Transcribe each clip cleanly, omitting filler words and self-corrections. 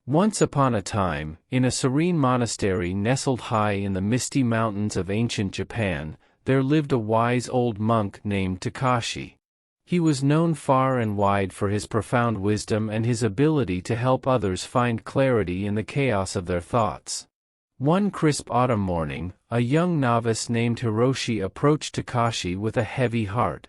Once upon a time, in a serene monastery nestled high in the misty mountains of ancient Japan, there lived a wise old monk named Takashi. He was known far and wide for his profound wisdom and his ability to help others find clarity in the chaos of their thoughts. One crisp autumn morning, a young novice named Hiroshi approached Takashi with a heavy heart.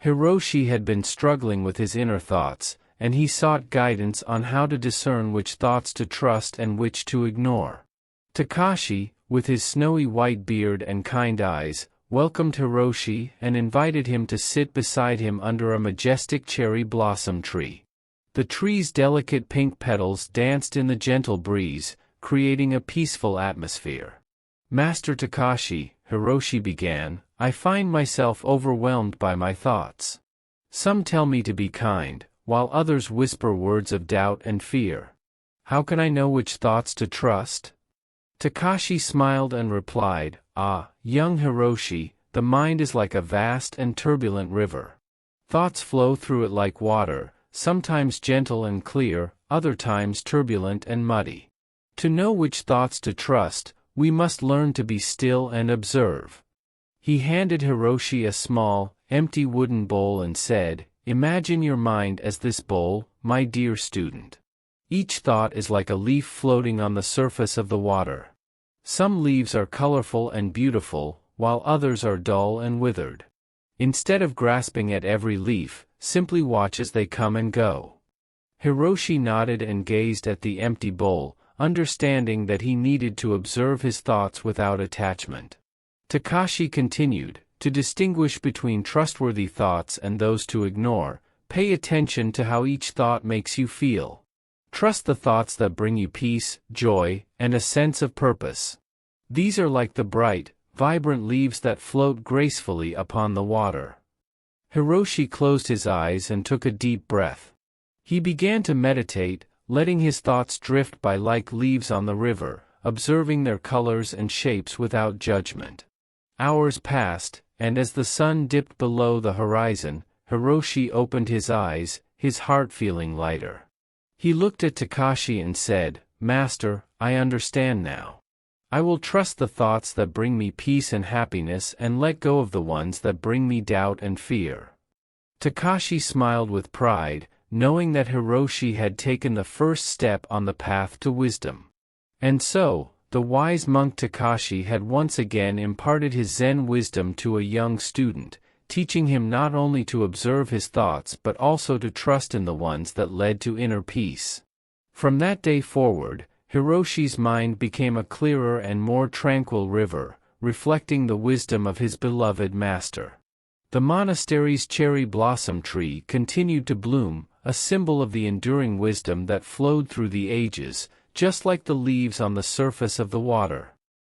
Hiroshi had been struggling with his inner thoughts, and he sought guidance on how to discern which thoughts to trust and which to ignore. Takashi, with his snowy white beard and kind eyes, welcomed Hiroshi and invited him to sit beside him under a majestic cherry blossom tree. The tree's delicate pink petals danced in the gentle breeze, creating a peaceful atmosphere. "Master Takashi," Hiroshi began, "I find myself overwhelmed by my thoughts. Some tell me to be kind, while others whisper words of doubt and fear. How can I know which thoughts to trust?" Takashi smiled and replied, "Ah, young Hiroshi, the mind is like a vast and turbulent river. Thoughts flow through it like water, sometimes gentle and clear, other times turbulent and muddy. To know which thoughts to trust, we must learn to be still and observe." He handed Hiroshi a small, empty wooden bowl and said, "Imagine your mind as this bowl, my dear student. Each thought is like a leaf floating on the surface of the water. Some leaves are colorful and beautiful, while others are dull and withered. Instead of grasping at every leaf, simply watch as they come and go." Hiroshi nodded and gazed at the empty bowl, understanding that he needed to observe his thoughts without attachment. Takashi continued, "To distinguish between trustworthy thoughts and those to ignore, pay attention to how each thought makes you feel. Trust the thoughts that bring you peace, joy, and a sense of purpose. These are like the bright, vibrant leaves that float gracefully upon the water." Hiroshi closed his eyes and took a deep breath. He began to meditate, letting his thoughts drift by like leaves on the river, observing their colors and shapes without judgment. Hours passed, and as the sun dipped below the horizon, Hiroshi opened his eyes, his heart feeling lighter. He looked at Takashi and said, "Master, I understand now. I will trust the thoughts that bring me peace and happiness and let go of the ones that bring me doubt and fear." Takashi smiled with pride, knowing that Hiroshi had taken the first step on the path to wisdom. And so, the wise monk Takashi had once again imparted his Zen wisdom to a young student, teaching him not only to observe his thoughts but also to trust in the ones that led to inner peace. From that day forward, Hiroshi's mind became a clearer and more tranquil river, reflecting the wisdom of his beloved master. The monastery's cherry blossom tree continued to bloom, a symbol of the enduring wisdom that flowed through the ages, just like the leaves on the surface of the water.